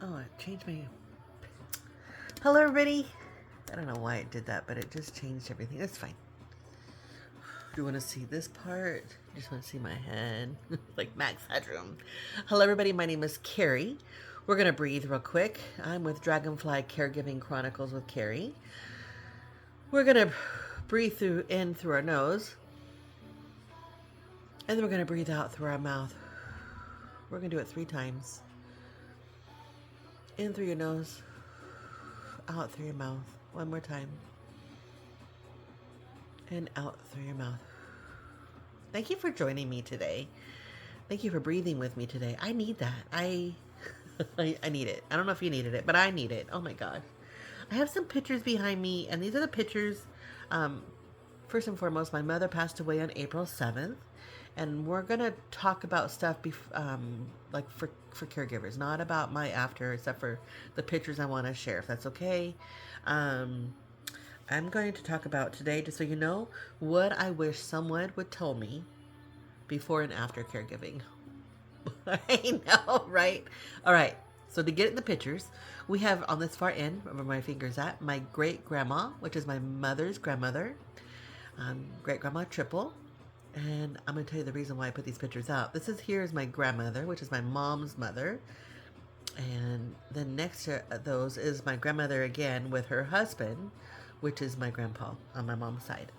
Oh, it changed my... Hello, everybody. I don't know why it did that, but it just changed everything. That's fine. Do you want to see this part? You just want to see my head? Like max headroom. Hello, everybody. My name is Carrie. We're going to breathe real quick. I'm with Dragonfly Caregiving Chronicles with Carrie. We're going to breathe in through our nose. And then we're going to breathe out through our mouth. We're going to do it 3 times. In through your nose. Out through your mouth. One more time. And out through your mouth. Thank you for joining me today. Thank you for breathing with me today. I need that. I need it. I don't know if you needed it, but I need it. Oh my God. I have some pictures behind me, and these are the pictures. First and foremost, my mother passed away on April 7th, and we're going to talk about stuff like for caregivers, not about my after, except for the pictures I want to share, if that's okay. I'm going to talk about today, just so you know, what I wish someone would tell me before and after caregiving. I know, right? All right. So to get in the pictures, we have on this far end, where my finger's at, my great grandma, which is my mother's grandmother, great grandma triple. And I'm going to tell you the reason why I put these pictures out. Here is my grandmother, which is my mom's mother. And then next to those is my grandmother again with her husband, which is my grandpa on my mom's side.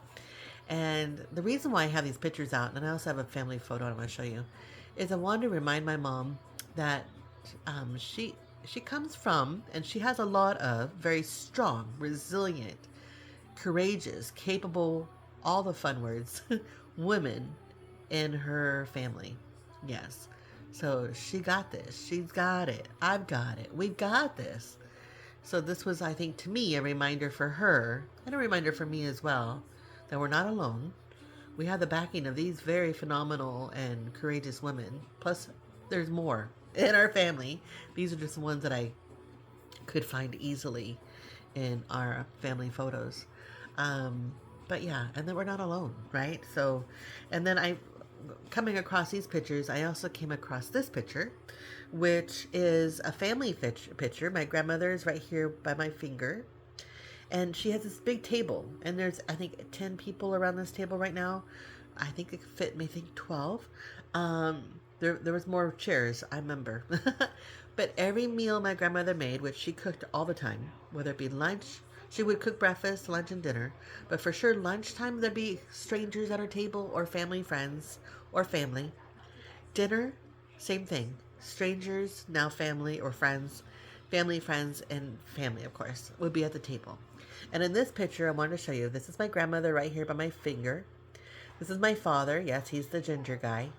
And the reason why I have these pictures out, and I also have a family photo I want to show you, is I wanted to remind my mom that she comes from, and she has a lot of very strong, resilient, courageous, capable, all the fun words, women in her family. Yes. So she got this. She's got it. I've got it. We've got this. So this was, I think, to me, a reminder for her, and a reminder for me as well, that we're not alone. We have the backing of these very phenomenal and courageous women. Plus, there's more in our family. These are just the ones that I could find easily in our family photos. But yeah, and then we're not alone, right? So, and then coming across these pictures, I also came across this picture, which is a family picture. My grandmother is right here by my finger. And she has this big table, and there's, I think, 10 people around this table right now. I think it could fit, maybe 12. There was more chairs, I remember. But every meal my grandmother made, which she cooked all the time, whether it be lunch, she would cook breakfast, lunch, and dinner. But for sure, lunchtime, there'd be strangers at her table, or family, friends, or family. Dinner, same thing. Strangers, now family or friends. Family, friends, and family, of course, would be at the table. And in this picture, I wanted to show you, this is my grandmother right here by my finger. This is my father. Yes, he's the ginger guy.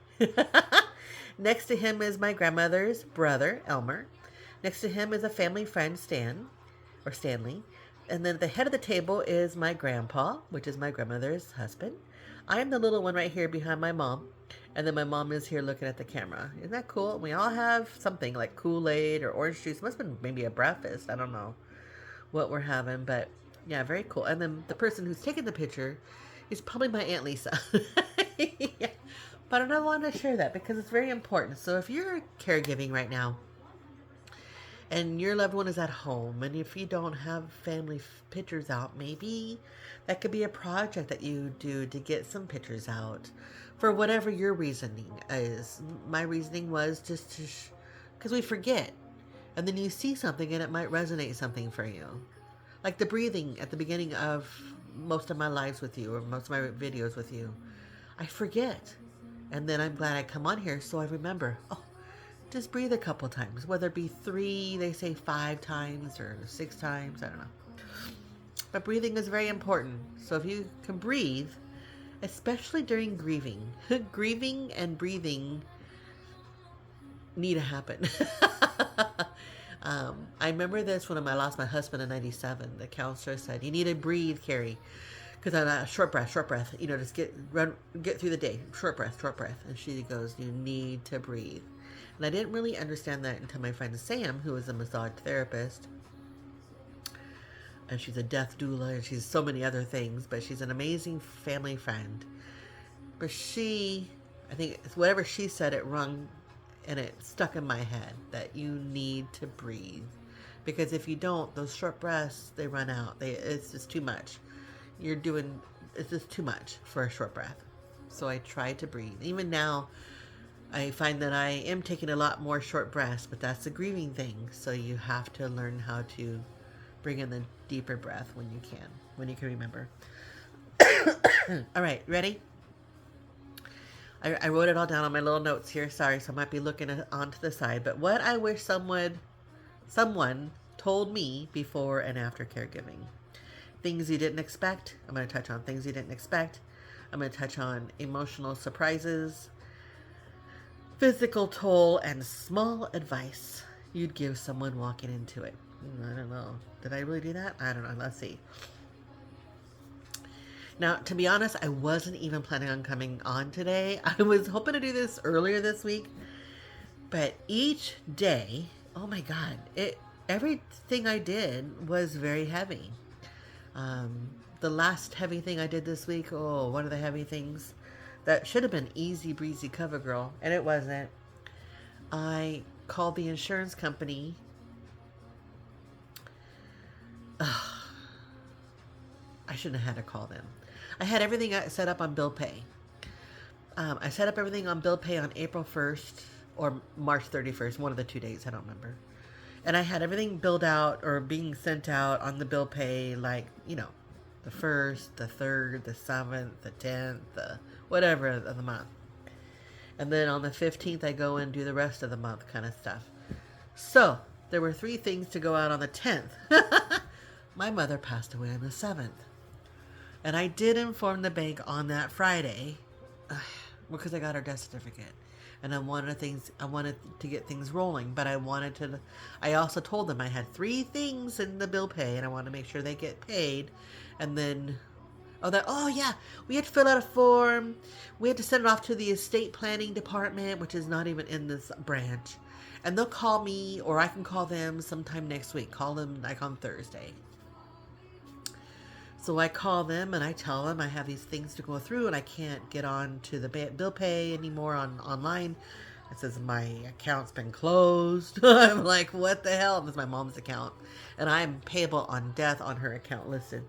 Next to him is my grandmother's brother, Elmer. Next to him is a family friend, Stanley. And then at the head of the table is my grandpa, which is my grandmother's husband. I am the little one right here behind my mom. And then my mom is here looking at the camera. Isn't that cool? We all have something like Kool-Aid or orange juice. Must have been maybe a breakfast. I don't know what we're having, but yeah, very cool. And then the person who's taking the picture is probably my Aunt Lisa. Yeah. But I don't want to share that because it's very important. So if you're caregiving right now and your loved one is at home, and if you don't have family pictures out, maybe that could be a project that you do to get some pictures out for whatever your reasoning is. My reasoning was just to, because we forget. And then you see something and it might resonate something for you. Like the breathing at the beginning of most of my lives with you, or most of my videos with you. I forget. And then I'm glad I come on here so I remember, oh, just breathe a couple times. Whether it be 3, they say 5 times, or 6 times, I don't know. But breathing is very important. So if you can breathe, especially during grieving. Grieving and breathing need to happen. I remember this when I lost my husband in 97. The counselor said, you need to breathe, Carrie. Because I'm short breath. You know, just get through the day. Short breath. And she goes, you need to breathe. And I didn't really understand that until my friend Sam, who is a massage therapist, and she's a death doula, and she's so many other things, but she's an amazing family friend. But I think whatever she said, it rung and it stuck in my head that you need to breathe. Because if you don't, those short breaths, they run out. It's just too much. It's just too much for a short breath. So I try to breathe. Even now, I find that I am taking a lot more short breaths, but that's a grieving thing. So you have to learn how to bring in the deeper breath when you can remember. All right, ready? I wrote it all down on my little notes here. Sorry, so I might be looking onto the side. But what I wish someone told me before and after caregiving. Things you didn't expect. I'm going to touch on things you didn't expect. I'm going to touch on emotional surprises, physical toll, and small advice you'd give someone walking into it. I don't know. Did I really do that? I don't know. Let's see. Now, to be honest, I wasn't even planning on coming on today. I was hoping to do this earlier this week, but each day, oh my God, everything I did was very heavy. The last heavy thing I did this week, one of the heavy things that should have been easy breezy cover girl, and it wasn't. I called the insurance company. I shouldn't have had to call them. I had everything set up on bill pay. I set up everything on bill pay on April 1st or March 31st, one of the 2 days, I don't remember. And I had everything billed out or being sent out on the bill pay, like, the 1st, the 3rd, the 7th, the 10th, the whatever of the month. And then on the 15th, I go and do the rest of the month kind of stuff. So there were 3 things to go out on the 10th. My mother passed away on the 7th. And I did inform the bank on that Friday because I got her death certificate. And I wanted to get things rolling, but I also told them I had 3 things in the bill pay and I want to make sure they get paid. And then, we had to fill out a form. We had to send it off to the estate planning department, which is not even in this branch. And they'll call me, or I can call them sometime next week. Call them like on Thursday. So I call them and I tell them I have these things to go through and I can't get on to the bill pay anymore online. It says my account's been closed. I'm like, what the hell? This is my mom's account. And I'm payable on death on her account listed.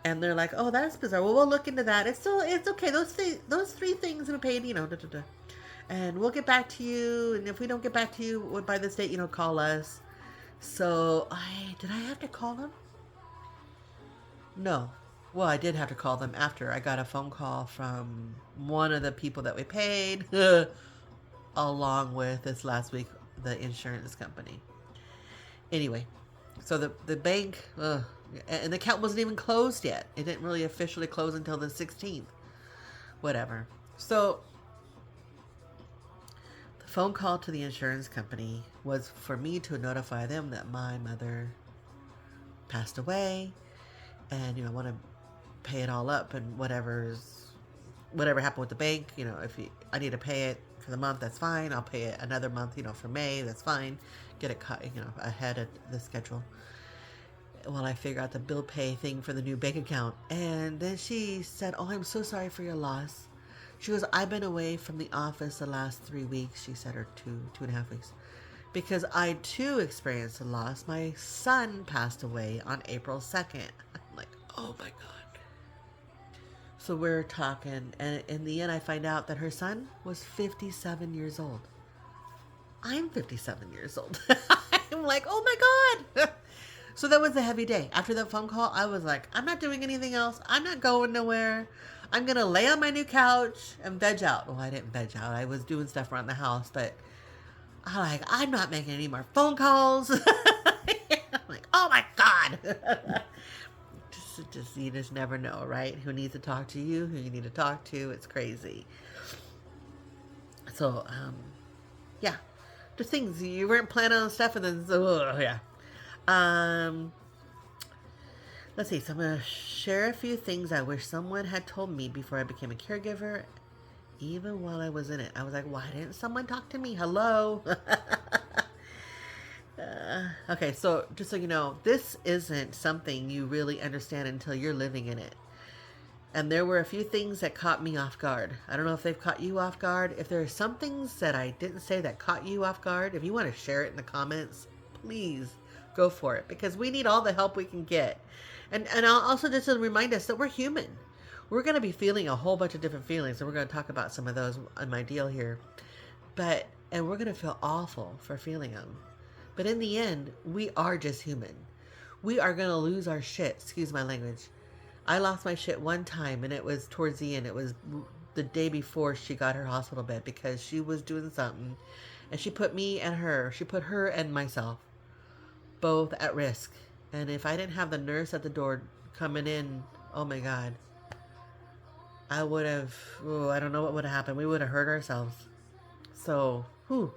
And they're like, oh, that's bizarre. Well, we'll look into that. It's okay. Those 3 things have been paid, And we'll get back to you. And if we don't get back to you by this date, call us. So did I have to call them? No. Well, I did have to call them after. I got a phone call from one of the people that we paid, along with this last week, the insurance company. Anyway, so the bank, and the account wasn't even closed yet. It didn't really officially close until the 16th. Whatever. So the phone call to the insurance company was for me to notify them that my mother passed away. And, I want to pay it all up and whatever happened with the bank, if I need to pay it for the month, that's fine. I'll pay it another month, for May, that's fine. Get it cut, ahead of the schedule. While I figure out the bill pay thing for the new bank account. And then she said, oh, I'm so sorry for your loss. She goes, I've been away from the office the last 3 weeks, she said, or 2.5 weeks. Because I too experienced a loss. My son passed away on April 2nd. I'm like, oh my God. So we're talking, and in the end I find out that her son was 57 years old. I'm 57 years old. I'm like, oh my God. So that was a heavy day. After that phone call, I was like, I'm not doing anything else. I'm not going nowhere. I'm going to lay on my new couch and veg out. Well, I didn't veg out. I was doing stuff around the house, but I'm not making any more phone calls. I'm like, oh my God. You just never know, right? Who needs to talk to you, who you need to talk to. It's crazy. So, just things you weren't planning on stuff, and then, let's see. So I'm going to share a few things I wish someone had told me before I became a caregiver. Even while I was in it, I was like, why didn't someone talk to me? Hello? Okay, so just so you know, this isn't something you really understand until you're living in it. And there were a few things that caught me off guard. I don't know if they've caught you off guard. If there are some things that I didn't say that caught you off guard, if you want to share it in the comments, please go for it, because we need all the help we can get. And I'll also just to remind us that we're human. We're going to be feeling a whole bunch of different feelings, and we're going to talk about some of those on my deal here. And we're going to feel awful for feeling them. But in the end, we are just human. We are going to lose our shit. Excuse my language. I lost my shit one time, and it was towards the end. It was the day before she got her hospital bed, because she was doing something, and she put her and myself both at risk. And if I didn't have the nurse at the door coming in, oh my God, I would have, I don't know what would have happened. We would have hurt ourselves. So, whew.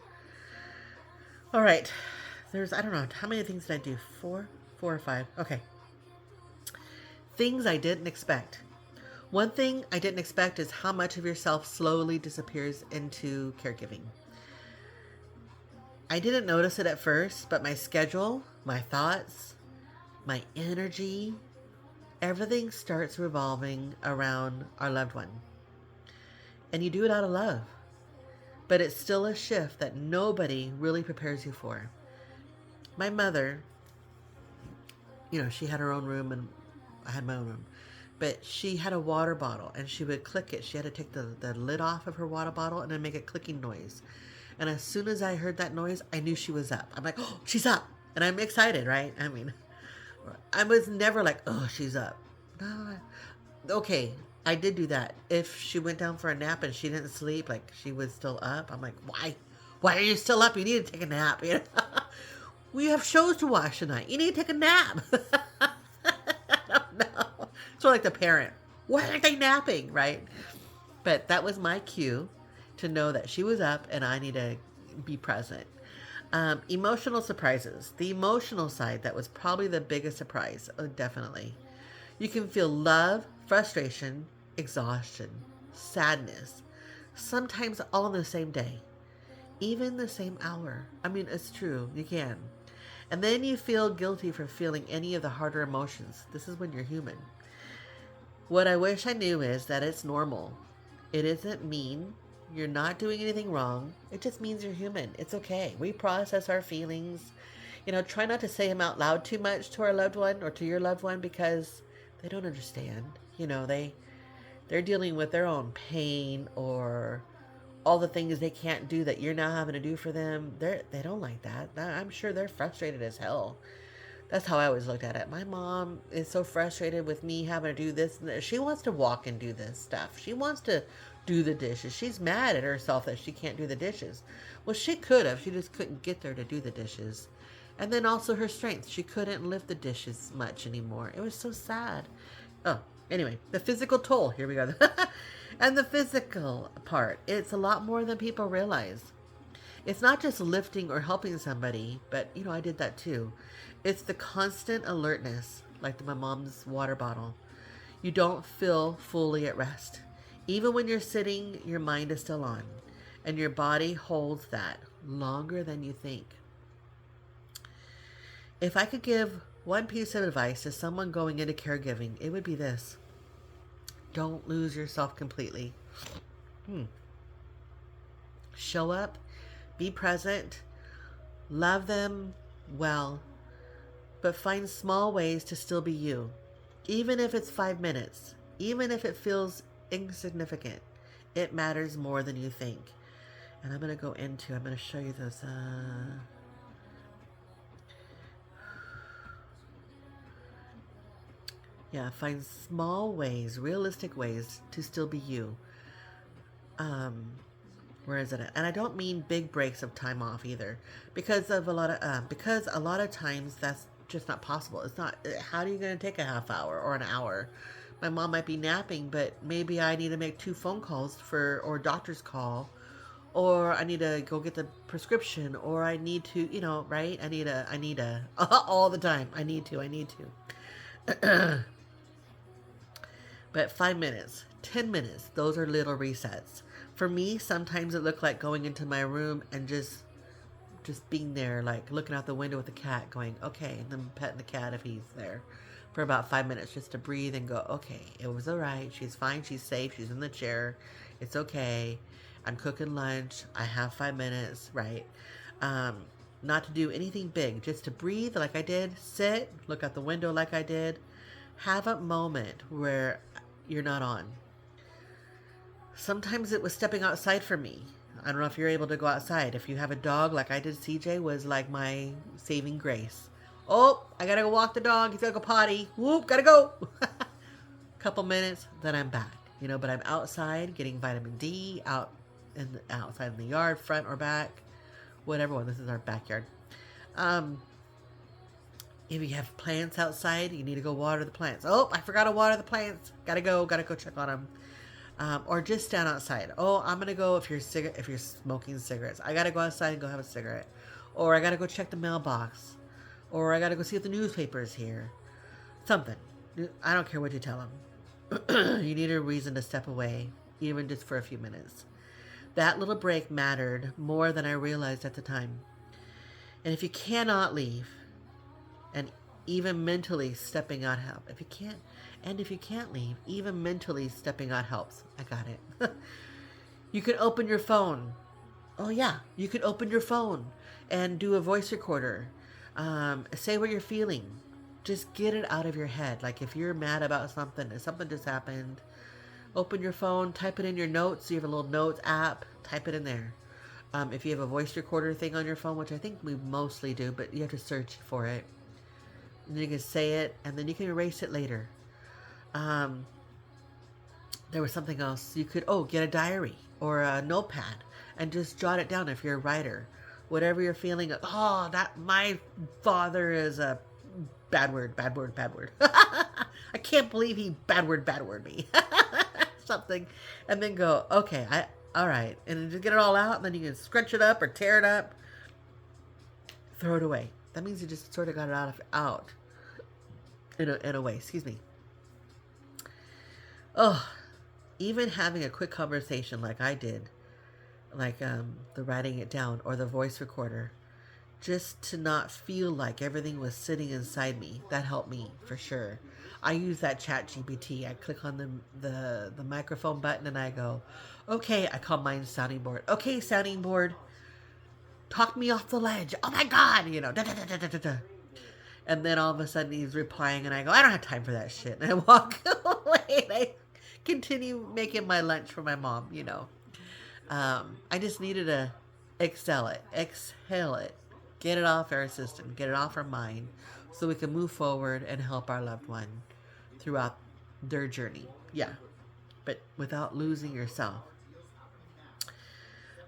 All right. I don't know, how many things did I do? Four or five? Okay. Things I didn't expect. One thing I didn't expect is how much of yourself slowly disappears into caregiving. I didn't notice it at first, but my schedule, my thoughts, my energy, everything starts revolving around our loved one. And you do it out of love. But it's still a shift that nobody really prepares you for. My mother, she had her own room and I had my own room. But she had a water bottle and she would click it. She had to take the lid off of her water bottle and then make a clicking noise. And as soon as I heard that noise, I knew she was up. I'm like, oh, she's up. And I'm excited, right? I mean, I was never like, oh, she's up. No. Okay, I did do that. If she went down for a nap and she didn't sleep, like she was still up, I'm like, why? Why are you still up? You need to take a nap. We have shows to watch tonight. You need to take a nap. I don't know. So like the parent, why aren't they napping, right? But that was my cue to know that she was up and I need to be present. Emotional surprises. The emotional side, that was probably the biggest surprise. Oh, definitely. You can feel love, frustration, exhaustion, sadness, sometimes all in the same day, even the same hour. I mean, it's true, you can. And then you feel guilty for feeling any of the harder emotions. This is when you're human. What I wish I knew is that it's normal. It isn't mean. You're not doing anything wrong. It just means you're human. It's okay. We process our feelings. Try not to say them out loud too much to our loved one or to your loved one, because they don't understand. They're dealing with their own pain or all the things they can't do that you're now having to do for them. They don't like that. I'm sure they're frustrated as hell. That's how I always looked at it. My mom is so frustrated with me having to do this and that. She wants to walk and do this stuff. She wants to do the dishes. She's mad at herself that she can't do the dishes. Well, she could have. She just couldn't get there to do the dishes. And then also her strength. She couldn't lift the dishes much anymore. It was so sad. Oh, anyway, the physical toll. Here we go. And the physical part. It's a lot more than people realize. It's not just lifting or helping somebody, but, I did that too. It's the constant alertness, like my mom's water bottle. You don't feel fully at rest. Even when you're sitting, your mind is still on, and your body holds that longer than you think. If I could give one piece of advice to someone going into caregiving, it would be this. Don't lose yourself completely. Show up, be present, love them well, but find small ways to still be you. Even if it's 5 minutes, even if it feels insignificant, it matters more than you think. And I'm going to show you those. Find small ways, realistic ways to still be you. Where is it at? And I don't mean big breaks of time off either, because a lot of times that's just not possible. It's not. How are you going to take a half hour or an hour? My mom might be napping, but maybe I need to make 2 phone calls or a doctor's call, or I need to go get the prescription, or I need to, right? I need a all the time. I need to. But 5 minutes, 10 minutes, those are little resets. For me, sometimes it looked like going into my room and just being there, like looking out the window with the cat, going, okay, and then petting the cat if he's there. for about 5 minutes just to breathe and go, okay, it was all right. She's fine. She's safe. She's in the chair. It's okay. I'm cooking lunch. I have 5 minutes, right? Um, Not to do anything big, just to breathe like I did, sit, look out the window like I did, have a moment where you're not on. Sometimes it was stepping outside for me. I don't know if you're able to go outside. If you have a dog like I did, CJ was like my saving grace. Oh, I gotta go walk the dog. He's gotta go potty. Whoop, gotta go. Couple minutes, then I'm back. But I'm outside getting vitamin D outside in the yard, front or back, whatever one. This is our backyard. If you have plants outside, you need to go water the plants. Oh, I forgot to water the plants. Gotta go check on them. Or just stand outside. Oh, I'm gonna go if you're smoking cigarettes. I gotta go outside and go have a cigarette. Or I gotta go check the mailbox. Or I gotta go see if the newspaper is here. Something. I don't care what you tell them. You need a reason to step away, even just for a few minutes. That little break mattered more than I realized at the time. And if you cannot leave, and even mentally stepping out help. If you can't leave, even mentally stepping out helps. I got it. You can open your phone. Oh yeah, you could open your phone and do a voice recorder. Say what you're feeling. Just get it out of your head. Like if you're mad about something, if something just happened, open your phone, type it in your notes. You have a little notes app, type it in there. If you have a voice recorder thing on your phone, which I think we mostly do, but you have to search for it. And then you can say it, and then you can erase it later. There was something else. You could, get a diary or a notepad and just jot it down if you're a writer. Whatever you're feeling, that my father is a bad word. I can't believe he bad word me. Something. And then go, okay, all right. And then just get it all out, and then you can scrunch it up or tear it up. Throw it away. That means you just sort of got it out in a way. Excuse me. Oh, even having a quick conversation like I did, like the writing it down or the voice recorder, just to not feel like everything was sitting inside me. That helped me for sure. I use that Chat GPT. I click on the microphone button and I go, okay, I call mine sounding board. Okay, sounding board, talk me off the ledge. Oh my God, da, da, da, da, da, da. And then all of a sudden he's replying and I go, I don't have time for that shit. And I walk away and I continue making my lunch for my mom, I just needed to exhale it, get it off our system, get it off our mind so we can move forward and help our loved one throughout their journey. Yeah, but without losing yourself.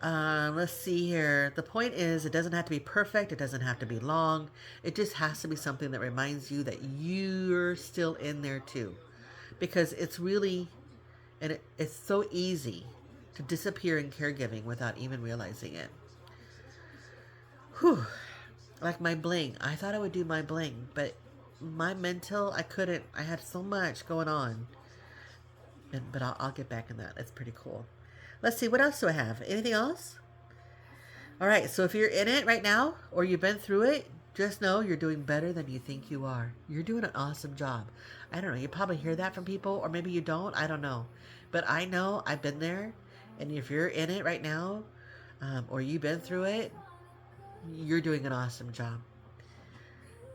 Let's see here. The point is, it doesn't have to be perfect. It doesn't have to be long. It just has to be something that reminds you that you're still in there too. Because it's really, and it's so easy to disappear in caregiving without even realizing it. Whew. Like my bling. I thought I would do my bling, but my mental, I couldn't. I had so much going on. But I'll get back in that. It's pretty cool. Let's see, what else do I have? Anything else? All right, so if you're in it right now or you've been through it, just know you're doing better than you think you are. You're doing an awesome job. I don't know, you probably hear that from people or maybe you don't. I don't know. But I know I've been there. And if you're in it right now or you've been through it, you're doing an awesome job.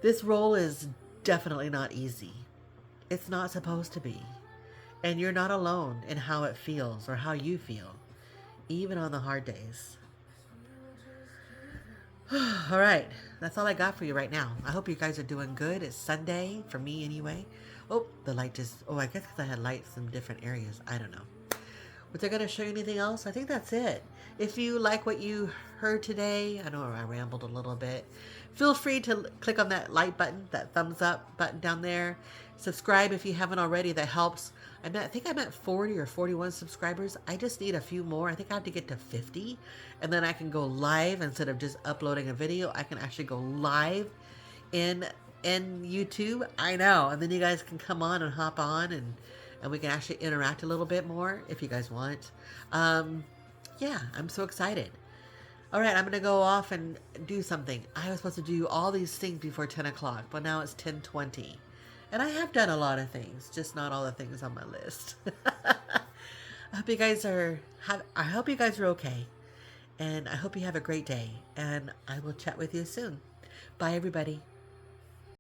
This role is definitely not easy. It's not supposed to be. And you're not alone in how it feels or how you feel, even on the hard days. All right, that's all I got for you right now. I hope you guys are doing good. It's Sunday, for me anyway. Oh, the light just, I guess because I had lights in different areas. I don't know. Was I going to show you anything else? I think that's it. If you like what you heard today, I know I rambled a little bit. Feel free to click on that like button, that thumbs up button down there. Subscribe if you haven't already. That helps. I think I'm at 40 or 41 subscribers. I just need a few more. I think I have to get to 50. And then I can go live instead of just uploading a video. I can actually go live in YouTube. I know. And then you guys can come on and hop on and we can actually interact a little bit more if you guys want. Yeah, I'm so excited. All right, I'm going to go off and do something. I was supposed to do all these things before 10 o'clock, but now it's 10:20. And I have done a lot of things, just not all the things on my list. I hope you guys are I hope you guys are okay. And I hope you have a great day. And I will chat with you soon. Bye everybody.